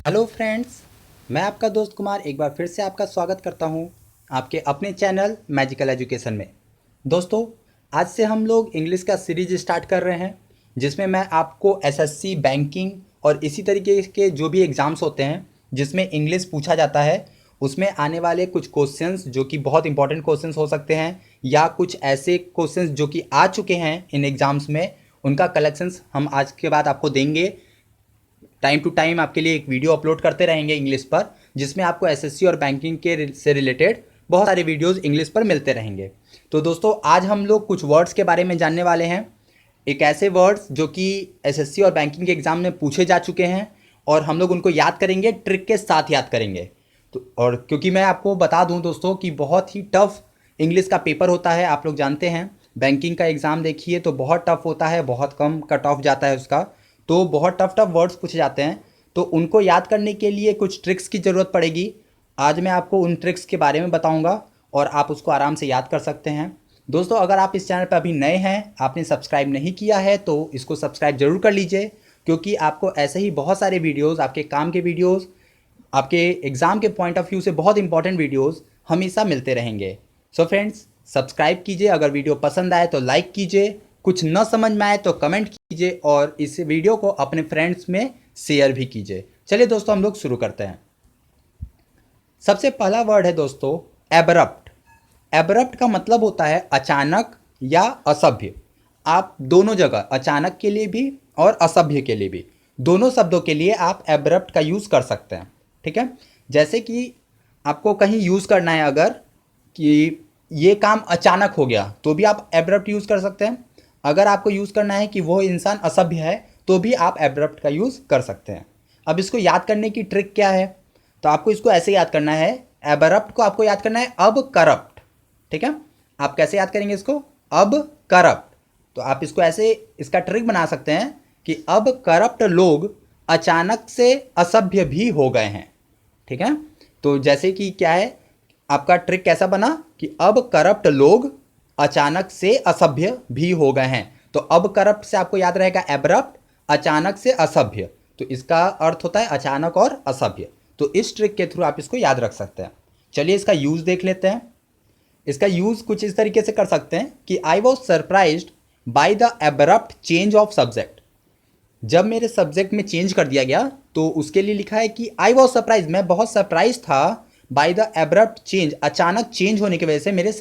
Hello friends, मैं आपका दोस्त कुमार एक बार फिर से आपका स्वागत करता हूं आपके अपने चैनल मैजिकल एजुकेशन में। दोस्तों, आज से हम लोग इंग्लिश का सीरीज स्टार्ट कर रहे हैं जिसमें मैं आपको एसएससी, बैंकिंग और इसी तरीके के जो भी एग्ज़ाम्स होते हैं जिसमें इंग्लिश पूछा जाता है उसमें आने वाले कुछ क्वेश्चंस जो कि बहुत इंपॉर्टेंट क्वेश्चंस हो सकते हैं या कुछ ऐसे क्वेश्चंस जो कि आ चुके हैं इन एग्ज़ाम्स में, उनका कलेक्शंस हम आज के बाद आपको देंगे। टाइम टू टाइम आपके लिए एक वीडियो अपलोड करते रहेंगे इंग्लिश पर, जिसमें आपको एसएससी और बैंकिंग के से रिलेटेड बहुत सारे वीडियोस इंग्लिश पर मिलते रहेंगे। तो दोस्तों, आज हम लोग कुछ वर्ड्स के बारे में जानने वाले हैं, एक ऐसे वर्ड्स जो कि एसएससी और बैंकिंग के एग्ज़ाम में पूछे जा चुके हैं और हम लोग उनको याद करेंगे, ट्रिक के साथ याद करेंगे। तो और क्योंकि मैं आपको बता दूं दोस्तों कि बहुत ही टफ इंग्लिश का पेपर होता है, आप लोग जानते हैं बैंकिंग का एग्ज़ाम देखिए तो बहुत टफ होता है, बहुत कम कट ऑफ जाता है उसका, तो बहुत टफ टफ वर्ड्स पूछे जाते हैं। तो उनको याद करने के लिए कुछ ट्रिक्स की ज़रूरत पड़ेगी। आज मैं आपको उन ट्रिक्स के बारे में बताऊंगा और आप उसको आराम से याद कर सकते हैं। दोस्तों, अगर आप इस चैनल पर अभी नए हैं, आपने सब्सक्राइब नहीं किया है तो इसको सब्सक्राइब जरूर कर लीजिए, क्योंकि आपको ऐसे ही बहुत सारे वीडियोज़, आपके काम के वीडियोज़, आपके एग्ज़ाम के पॉइंट ऑफ व्यू से बहुत इंपॉर्टेंट वीडियोज़ हमेशा मिलते रहेंगे। सो फ्रेंड्स, सब्सक्राइब कीजिए, अगर वीडियो पसंद आए तो लाइक कीजिए, कुछ न समझ में आए तो कमेंट कीजिए और इस वीडियो को अपने फ्रेंड्स में शेयर भी कीजिए। चलिए दोस्तों, हम लोग शुरू करते हैं। सबसे पहला वर्ड है दोस्तों एब्रप्ट। एब्रप्ट का मतलब होता है अचानक या असभ्य। आप दोनों जगह, अचानक के लिए भी और असभ्य के लिए भी, दोनों शब्दों के लिए आप एब्रप्ट का यूज़ कर सकते हैं। ठीक है, जैसे कि आपको कहीं यूज़ करना है, अगर कि ये काम अचानक हो गया तो भी आप एब्रप्ट यूज़ कर सकते हैं। अगर आपको यूज़ करना है कि वो इंसान असभ्य है तो भी आप एब्रप्ट का यूज़ कर सकते हैं। अब इसको याद करने की ट्रिक क्या है, तो आपको इसको ऐसे याद करना है, एब्रप्ट को आपको याद करना है अब करप्ट। ठीक है, आप कैसे याद करेंगे इसको, अब करप्ट। तो आप इसको ऐसे, इसका ट्रिक बना सकते हैं कि अब करप्ट लोग अचानक से असभ्य भी हो गए हैं। ठीक है, तो जैसे कि क्या है, आपका ट्रिक कैसा बना कि अब करप्ट लोग अचानक से असभ्य भी हो गए हैं। तो अब करप्ट से आपको याद रहेगा एब्रप्ट, अचानक से असभ्य, तो इसका अर्थ होता है अचानक और असभ्य। तो इस ट्रिक के थ्रू आप इसको याद रख सकते हैं। चलिए इसका यूज़ देख लेते हैं। इसका यूज़ कुछ इस तरीके से कर सकते हैं कि I was surprised by the abrupt change of subject. जब मेरे सब्जेक्ट में चेंज कर दिया गया तो उसके लिए लिखा है कि आई वॉज सरप्राइज, मैं बहुत सरप्राइज था, बाय द एब्रप्ट चेंज, अचानक चेंज होने की वजह से मेरे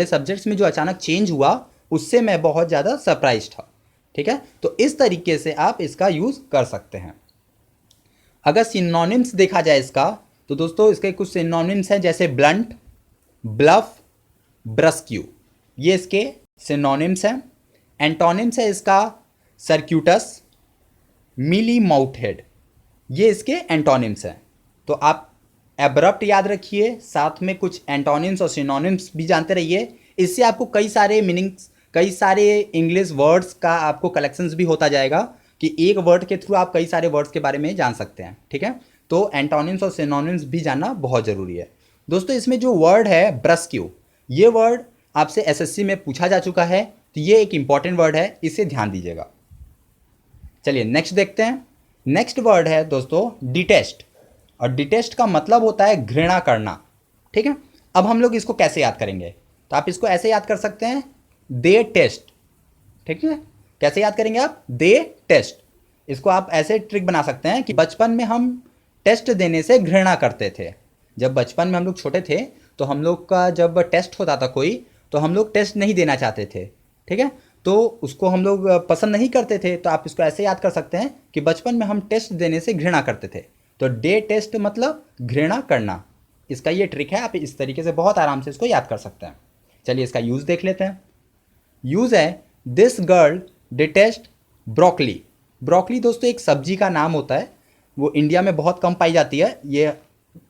सब्जेक्ट्स में जो अचानक चेंज हुआ उससे मैं बहुत ज़्यादा सरप्राइज था। ठीक है, तो इस तरीके से आप इसका यूज़ कर सकते हैं। अगर सिनोनिम्स देखा जाए इसका, तो दोस्तों इसके कुछ सिनोनिम्स हैं, जैसे ब्लंट, ब्लफ, ब्रस्क्यू, ये इसके सिनोनिम्स हैं। एंटोनिम्स है इसका सर्क्यूटस, मिली माउथ हेड, ये इसके एंटोनिम्स हैं। तो आप एब्रप्ट याद रखिए, साथ में कुछ एंटोनिम्स और सिनोनिम्स भी जानते रहिए। इससे आपको कई सारे मीनिंग्स, कई सारे इंग्लिश वर्ड्स का आपको कलेक्शंस भी होता जाएगा कि एक वर्ड के थ्रू आप कई सारे वर्ड्स के बारे में जान सकते हैं। ठीक है, तो एंटोनिम्स और सिनोनिम्स भी जानना बहुत ज़रूरी है। दोस्तों, इसमें जो वर्ड है ब्रस्क्यू, ये वर्ड आपसे एसएससी में पूछा जा चुका है, तो ये एक इंपॉर्टेंट वर्ड है, इसे ध्यान दीजिएगा। चलिए नेक्स्ट देखते हैं। नेक्स्ट वर्ड है दोस्तों डिटेस्ट, और डिटेस्ट का मतलब होता है घृणा करना। ठीक है, अब हम लोग इसको कैसे याद करेंगे, तो आप इसको ऐसे याद कर सकते हैं, दे टेस्ट। ठीक है, कैसे याद करेंगे आप, दे टेस्ट। इसको आप ऐसे ट्रिक बना सकते हैं कि बचपन में हम टेस्ट देने से घृणा करते थे। जब बचपन में हम लोग छोटे थे तो हम लोग का जब टेस्ट होता था कोई, तो हम लोग टेस्ट नहीं देना चाहते थे। ठीक है, तो उसको हम लोग पसंद नहीं करते थे, तो आप इसको ऐसे याद कर सकते हैं कि बचपन में हम टेस्ट देने से घृणा करते थे। तो डे टेस्ट मतलब घृणा करना, इसका ये ट्रिक है, आप इस तरीके से बहुत आराम से इसको याद कर सकते हैं। चलिए इसका यूज़ देख लेते हैं। यूज़ है this girl detest broccoli. Broccoli दोस्तों एक सब्जी का नाम होता है, वो इंडिया में बहुत कम पाई जाती है। ये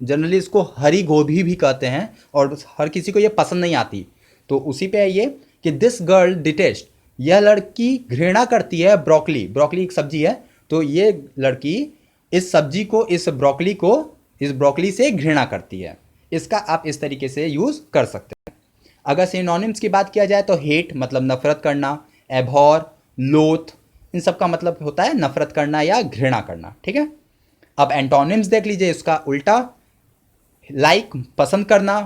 जनरली इसको हरी गोभी भी कहते हैं और हर किसी को ये पसंद नहीं आती। तो उसी पे है ये कि दिस गर्ल डिटेस्ट, यह लड़की घृणा करती है ब्रोकली। ब्रोकली एक सब्जी है, तो ये लड़की इस सब्जी को, इस ब्रोकली से घृणा करती है। इसका आप इस तरीके से यूज़ कर सकते हैं। अगर सिनोनिम्स की बात किया जाए तो हेट मतलब नफरत करना, एभॉर, लोथ, इन सब का मतलब होता है नफरत करना या घृणा करना। ठीक है, अब एंटोनिम्स देख लीजिए, इसका उल्टा, लाइक पसंद करना,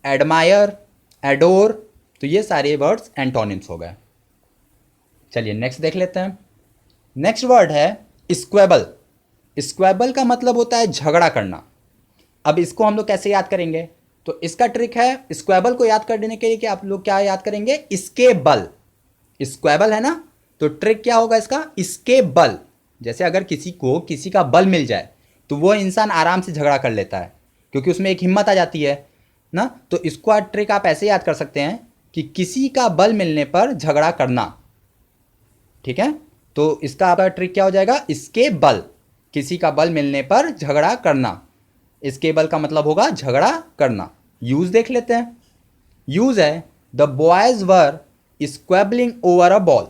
एडमायर, एडोर, तो ये सारे वर्ड्स एंटोनिम्स हो गए। चलिए नेक्स्ट देख लेते हैं। नेक्स्ट वर्ड है स्क्वेबल। स्क्वेबल का मतलब होता है झगड़ा करना। अब इसको हम लोग कैसे याद करेंगे? तो इसका ट्रिक है, स्क्वेबल को याद करने के लिए कि आप लोग क्या याद करेंगे? इसके बल। स्क्वेबल है ना, तो ट्रिक क्या होगा इसका? इसके बल। जैसे अगर किसी को किसी का बल मिल जाए तो वो इंसान आराम से झगड़ा कर लेता है, क्योंकि उसमें एक हिम्मत आ जाती है ना। तो इसको ट्रिक आप ऐसे याद कर सकते हैं कि किसी का बल मिलने पर झगड़ा करना। ठीक है, तो इसका आपका ट्रिक क्या हो जाएगा? इसके बल, किसी का बल मिलने पर झगड़ा करना। इसके बल का मतलब होगा झगड़ा करना। यूज देख लेते हैं। यूज है the boys were squabbling over a ball,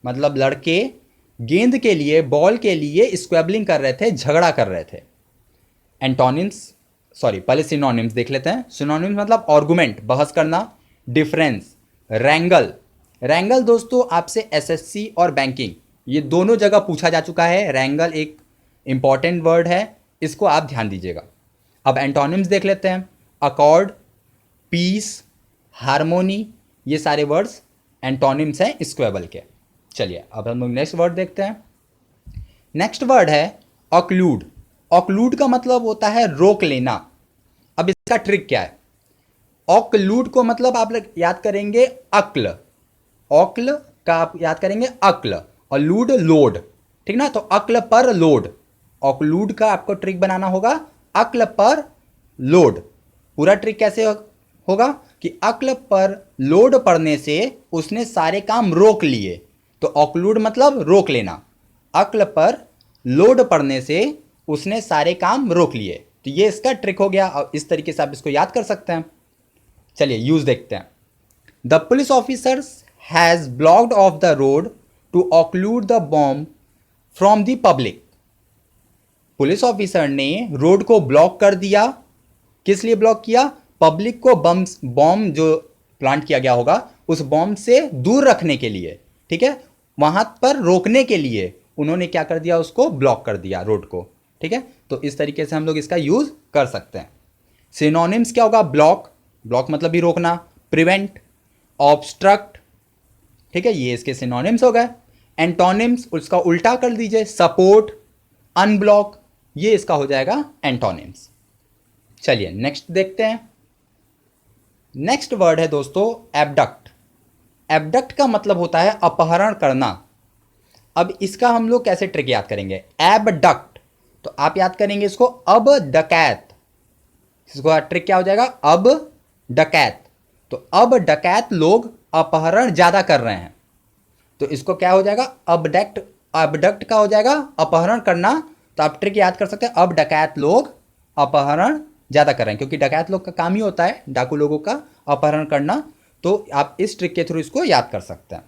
मतलब लड़के गेंद के लिए, बॉल के लिए स्क्वेबलिंग कर रहे थे, झगड़ा कर रहे थे। एंटोनिम्स, सॉरी पहले सिनोनिम्स देख लेते हैं। सिनोनिम्स मतलब आर्गुमेंट, बहस करना, डिफरेंस, रैंगल। रैंगल दोस्तों आपसे एसएससी और बैंकिंग ये दोनों जगह पूछा जा चुका है। रैंगल एक इंपॉर्टेंट वर्ड है, इसको आप ध्यान दीजिएगा। अब एंटोनिम्स देख लेते हैं। अकॉर्ड, पीस, हारमोनी, ये सारे वर्ड्स एंटोनिम्स हैं स्क्वेबल के। चलिए अब हम लोग नेक्स्ट वर्ड देखते हैं। नेक्स्ट वर्ड है ऑक्लूड। ऑक्लूड का मतलब होता है रोक लेना। अब इसका ट्रिक क्या है? ऑक्लूड को मतलब आप लोग याद करेंगे अक्ल। ऑक्ल का आप याद करेंगे अक्ल, और लूड लोड। ठीक ना, तो अक्ल पर लोड। ऑक्लूड का आपको ट्रिक बनाना होगा अक्ल पर लोड। पूरा ट्रिक कैसे होगा कि अक्ल पर लोड पड़ने से उसने सारे काम रोक लिए, तो ऑक्लूड मतलब रोक लेना। अक्ल पर लोड पड़ने से उसने सारे काम रोक लिए, तो ये इसका ट्रिक हो गया, और इस तरीके से आप इसको याद कर सकते हैं। चलिए यूज देखते हैं। The police officers has blocked off the road to occlude the bomb from the public. Police officer ने रोड को ब्लॉक कर दिया। किस लिए ब्लॉक किया? पब्लिक को बॉम्ब जो प्लांट किया गया होगा उस बॉम्ब से दूर रखने के लिए। ठीक है, वहां पर रोकने के लिए उन्होंने क्या कर दिया? उसको ब्लॉक कर दिया रोड को। ठीक है, तो इस तरीके से हम लोग इसका यूज कर सकते हैं। सिनोनिम्स क्या होगा? ब्लॉक, ब्लॉक मतलब भी रोकना, प्रिवेंट, ऑब्स्ट्रक्ट। ठीक है, ये इसके सिनोनिम्स हो गए। एंटोनिम्स उसका उल्टा कर दीजिए, सपोर्ट, अनब्लॉक, ये इसका हो जाएगा एंटोनिम्स। चलिए नेक्स्ट देखते हैं। नेक्स्ट वर्ड है दोस्तों एबडक्ट। एबडक्ट का मतलब होता है अपहरण करना। अब इसका हम लोग कैसे ट्रिक याद करेंगे? एबडक्ट, तो आप याद करेंगे इसको अब डकैत। इसको ट्रिक क्या हो जाएगा? अब डकैत। तो अब डकैत लोग अपहरण ज्यादा कर रहे हैं, तो इसको क्या हो जाएगा? अबडक्ट। अबडक्ट का हो जाएगा अपहरण करना। तो आप ट्रिक याद कर सकते हैं, अब डकैत लोग अपहरण ज़्यादा कर रहे हैं, क्योंकि डकैत लोग का काम ही होता है डाकू लोगों का अपहरण करना। तो आप इस ट्रिक के थ्रू इसको याद कर सकते हैं।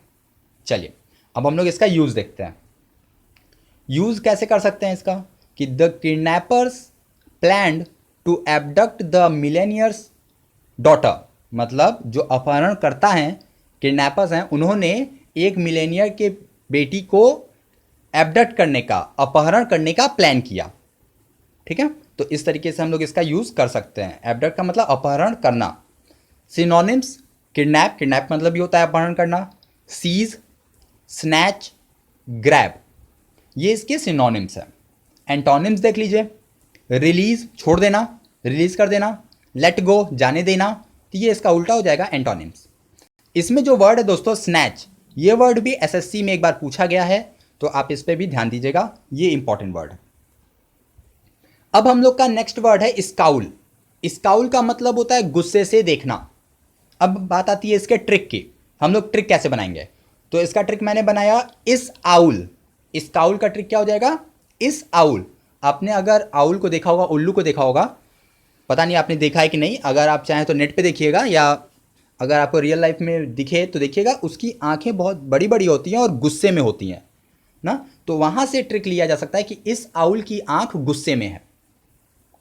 चलिए अब हम लोग इसका यूज़ देखते हैं। यूज़ कैसे कर सकते हैं इसका? कि the kidnappers planned to abduct the millionaire's daughter, मतलब जो अपहरण करता है, किडनैपर्स हैं, उन्होंने एक मिलेनियर के बेटी को एबडक्ट करने का, अपहरण करने का प्लान किया। ठीक है, तो इस तरीके से हम लोग इसका यूज कर सकते हैं। एबडक्ट का मतलब अपहरण करना। सिनोनिम्स किडनैप, किडनैप मतलब भी होता है अपहरण करना। सीज, स्नैच, ग्रैब, ये इसके सिनोनिम्स हैं। एंटोनिम्स देख लीजिए। रिलीज, छोड़ देना, रिलीज कर देना। लेट गो, जाने देना, तो ये इसका उल्टा हो जाएगा एंटोनिम्स। इसमें जो वर्ड है दोस्तों स्नैच, ये वर्ड भी एसएससी में एक बार पूछा गया है, तो आप इस पर भी ध्यान दीजिएगा, ये इंपॉर्टेंट वर्ड है। अब हम लोग का नेक्स्ट वर्ड है स्काउल। स्काउल का मतलब होता है गुस्से से देखना। अब बात आती है इसके ट्रिक की। हम लोग ट्रिक कैसे बनाएंगे? तो इसका ट्रिक मैंने बनाया इस आउल। स्काउल का ट्रिक क्या हो जाएगा? इस आउल। आपने अगर आउल को देखा होगा, उल्लू को देखा होगा, पता नहीं आपने देखा है कि नहीं, अगर आप चाहें तो नेट पे देखिएगा, या अगर आपको रियल लाइफ में दिखे तो देखिएगा, उसकी आंखें बहुत बड़ी बड़ी होती हैं और गुस्से में होती हैं ना। तो वहाँ से ट्रिक लिया जा सकता है कि इस आउल की आंख गुस्से में है।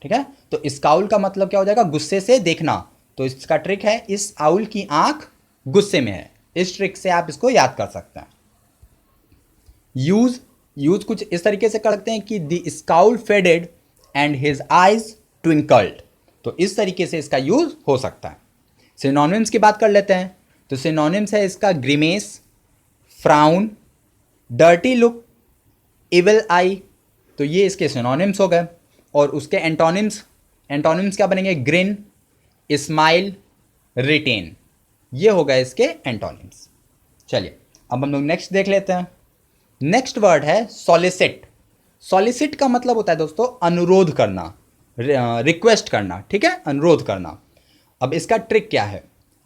ठीक है, तो स्काउल का मतलब क्या हो जाएगा? गुस्से से देखना। तो इसका ट्रिक है इस आउल की आंख गुस्से में है। इस ट्रिक से आप इसको याद कर सकते हैं। यूज, यूज कुछ इस तरीके से कर सकते हैं कि the scowl faded and his eyes twinkled. तो इस तरीके से इसका यूज हो सकता है। सिनोनिम्स की बात कर लेते हैं। तो सिनोनिम्स है इसका ग्रीमेस, फ्राउन, डर्टी लुक, इविल आई। तो ये इसके सिनोनिम्स हो गए। और उसके एंटोनिम्स, एंटोनिम्स क्या बनेंगे? Grin, smile, written. ये हो गए इसके एंटोनिम्स। चलिए अब हम लोग नेक्स्ट देख लेते हैं। नेक्स्ट वर्ड है सॉलिसिट। सॉलिसिट का मतलब होता है दोस्तों अनुरोध करना, रिक्वेस्ट करना, ठीक है, अनुरोध करना। अब इसका ट्रिक क्या है?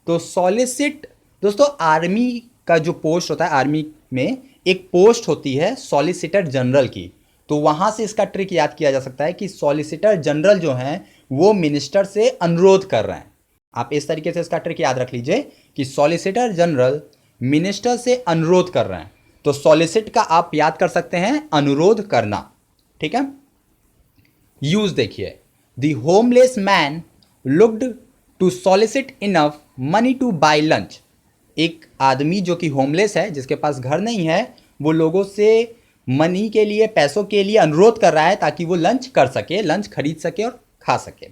तो सॉलिसिट दोस्तों आर्मी का जो पोस्ट होता है, आर्मी में एक पोस्ट होती है सॉलिसिटर जनरल की। तो वहाँ से इसका ट्रिक याद किया जा सकता है कि सॉलिसिटर जनरल जो हैं वो मिनिस्टर से अनुरोध कर रहे हैं। आप इस तरीके से इसका ट्रिक याद रख लीजिए कि सॉलिसिटर जनरल मिनिस्टर से अनुरोध कर रहे हैं। तो सॉलिसिट का आप याद कर सकते हैं अनुरोध करना, ठीक है। यूज देखिए, the homeless man looked to solicit enough money to buy lunch. एक आदमी जो कि होमलेस है, जिसके पास घर नहीं है, वो लोगों से मनी के लिए, पैसों के लिए अनुरोध कर रहा है ताकि वो लंच कर सके, लंच खरीद सके और खा सके।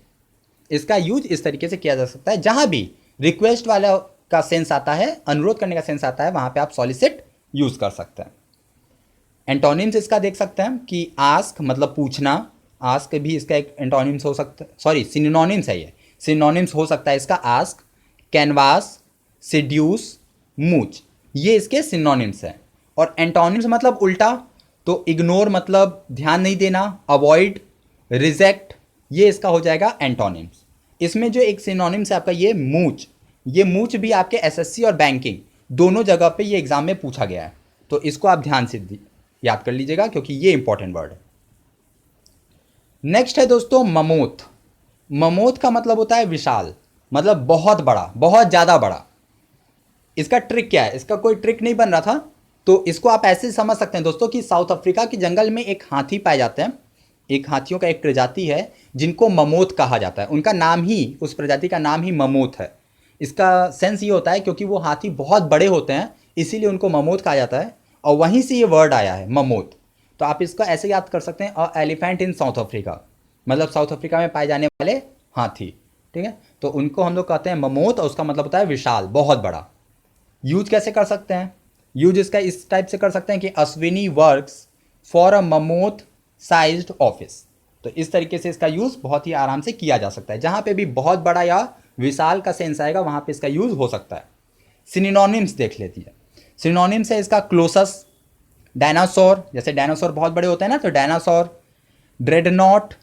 इसका यूज इस तरीके से किया जा सकता है। जहां भी रिक्वेस्ट वाला का सेंस आता है, अनुरोध करने का सेंस आता है, वहां पे आप सॉलिसिट यूज कर सकते हैं। एंटोनिम्स इसका देख सकते हैं कि आस्क मतलब पूछना, आस्क भी इसका एक एंटोनिम्स हो सकता है, सॉरी सिनोनिम्स है ये, सिनोनिम्स हो सकता है इसका आस्क, कैनवास, सिड्यूस, मूच, ये इसके सिनोनिम्स हैं। और एंटोनिम्स मतलब उल्टा, तो इग्नोर मतलब ध्यान नहीं देना, अवॉइड, रिजेक्ट, ये इसका हो जाएगा एंटोनिम्स। इसमें जो एक सिनोनिम्स है आपका ये मूच, ये मूच भी आपके एसएससी और बैंकिंग दोनों जगह पे ये एग्जाम में पूछा गया है। तो इसको आप ध्यान से याद कर लीजिएगा क्योंकि ये इंपॉर्टेंट वर्ड है। नेक्स्ट है दोस्तों ममोथ। ममोथ का मतलब होता है विशाल, मतलब बहुत बड़ा, बहुत ज़्यादा बड़ा। इसका ट्रिक क्या है? इसका कोई ट्रिक नहीं बन रहा था, तो इसको आप ऐसे समझ सकते हैं दोस्तों कि साउथ अफ्रीका के जंगल में एक हाथी पाए जाते हैं, एक हाथियों का एक प्रजाति है जिनको ममोथ कहा जाता है। उनका नाम ही, उस प्रजाति का नाम ही ममोथ है। इसका सेंस ये होता है क्योंकि वो हाथी बहुत बड़े होते हैं, इसीलिए उनको ममोथ कहा जाता है, और वहीं से ये वर्ड आया है ममोथ। तो आप इसको ऐसे याद कर सकते हैं, अ एलिफेंट इन साउथ अफ्रीका, मतलब साउथ अफ्रीका में पाए जाने वाले हाथी, ठीक है। तो उनको हम लोग कहते हैं ममोथ, और उसका मतलब होता है विशाल, बहुत बड़ा। यूज कैसे कर सकते हैं? यूज इसका इस टाइप से कर सकते हैं कि Ashwini works for a mammoth sized office. तो इस तरीके से इसका यूज बहुत ही आराम से किया जा सकता है। जहां पे भी बहुत बड़ा या विशाल का सेंस आएगा वहां पे इसका यूज हो सकता है। सिनोनिम्स देख लेती है। सिनोनिम्स है इसका क्लोसस, डायनासोर, जैसे डायनासोर बहुत बड़े होते हैं ना, तो डायनासोर, ड्रेडनॉट,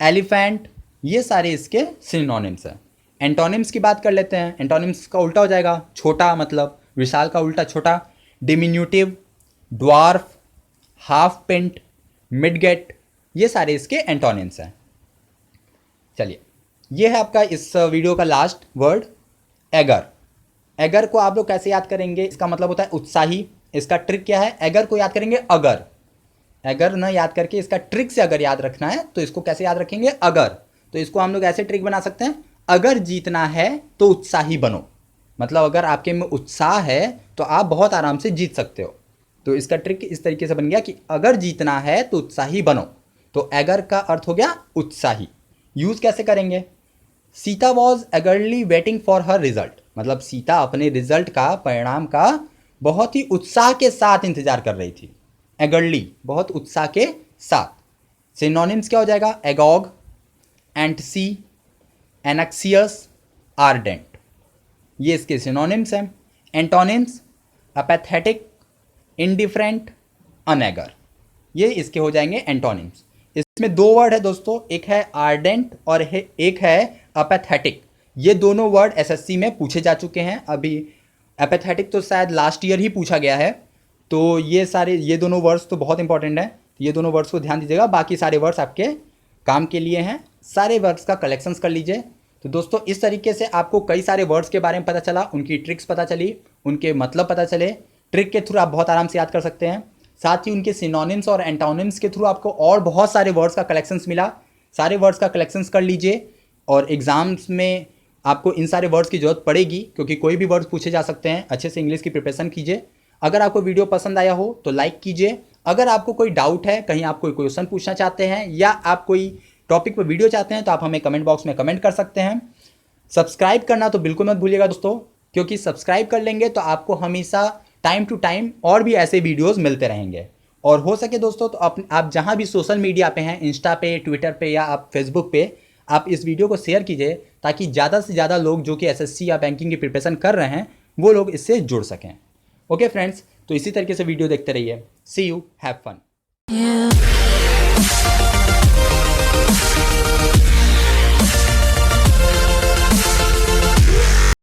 एलिफेंट, ये सारे इसके सिनोनिम्स हैं। एंटोनिम्स की बात कर लेते हैं। एंटोनिम्स का उल्टा हो जाएगा छोटा, मतलब विशाल का उल्टा छोटा, डिमिन्यूटिव, ड्वार्फ, हाफ पेंट, मिडगेट, ये सारे इसके एंटोनिम्स हैं। चलिए, ये है आपका इस वीडियो का लास्ट वर्ड, एगर। एगर को आप लोग कैसे याद करेंगे? इसका मतलब होता है उत्साही। इसका ट्रिक क्या है? एगर को याद करेंगे अगर, अगर न याद करके इसका ट्रिक से अगर याद रखना है तो इसको कैसे याद रखेंगे? अगर। तो इसको हम लोग ऐसे ट्रिक बना सकते हैं, अगर जीतना है तो उत्साही बनो। मतलब अगर आपके में उत्साह है तो आप बहुत आराम से जीत सकते हो। तो इसका ट्रिक इस तरीके से बन गया कि अगर जीतना है तो उत्साही बनो। तो एगर का अर्थ हो गया उत्साही। यूज कैसे करेंगे? Sita was eagerly waiting for her result, मतलब सीता अपने रिजल्ट का, परिणाम का बहुत ही उत्साह के साथ इंतजार कर रही थी। एगरली, बहुत उत्साह के साथ। सिनोनिम्स क्या हो जाएगा? एगॉग, एंटसी, एनक्सियस, आर्डेंट, ये इसके सिनोनिम्स हैं। एंटोनिम्स अपैथेटिक, इंडिफरेंट, अनएगर, ये इसके हो जाएंगे एंटोनिम्स। इसमें दो वर्ड है दोस्तों, एक है आर्डेंट और एक है अपैथेटिक। ये दोनों वर्ड एसएससी में पूछे जा चुके हैं। अभी एपैथेटिक तो शायद लास्ट ईयर ही पूछा गया है। तो ये दोनों वर्ड्स तो बहुत इंपॉर्टेंट है, ये दोनों वर्ड्स को ध्यान दीजिएगा। बाकी सारे वर्ड्स आपके काम के लिए हैं, सारे वर्ड्स का कलेक्शंस कर लीजिए। तो दोस्तों इस तरीके से आपको कई सारे वर्ड्स के बारे में पता चला, उनकी ट्रिक्स पता चली, उनके मतलब पता चले। ट्रिक के थ्रू आप बहुत आराम से याद कर सकते हैं। साथ ही उनके सिनोनिम्स और एंटोनिम्स के थ्रू आपको और बहुत सारे वर्ड्स का कलेक्शंस मिला। सारे वर्ड्स का कलेक्शंस कर लीजिए, और एग्ज़ाम्स में आपको इन सारे वर्ड्स की ज़रूरत पड़ेगी क्योंकि कोई भी वर्ड्स पूछे जा सकते हैं। अच्छे से इंग्लिश की प्रिपरेशन कीजिए। अगर आपको वीडियो पसंद आया हो तो लाइक कीजिए। अगर आपको कोई डाउट है, कहीं आप कोई क्वेश्चन पूछना चाहते हैं या आप कोई टॉपिक पर वीडियो चाहते हैं तो आप हमें कमेंट बॉक्स में कमेंट कर सकते हैं। सब्सक्राइब करना तो बिल्कुल मत भूलिएगा दोस्तों, क्योंकि सब्सक्राइब कर लेंगे तो आपको हमेशा टाइम टू टाइम और भी ऐसे वीडियोस मिलते रहेंगे। और हो सके दोस्तों तो आप जहां भी सोशल मीडिया पे हैं, इंस्टा पे, ट्विटर पे या आप फेसबुक पे, आप इस वीडियो को शेयर कीजिए ताकि ज़्यादा से ज़्यादा लोग जो कि एसएससी या बैंकिंग की प्रिपरेशन कर रहे हैं वो लोग इससे जुड़ सकें। ओके फ्रेंड्स, तो इसी तरीके से वीडियो देखते रहिए। सी यू, हैव फन।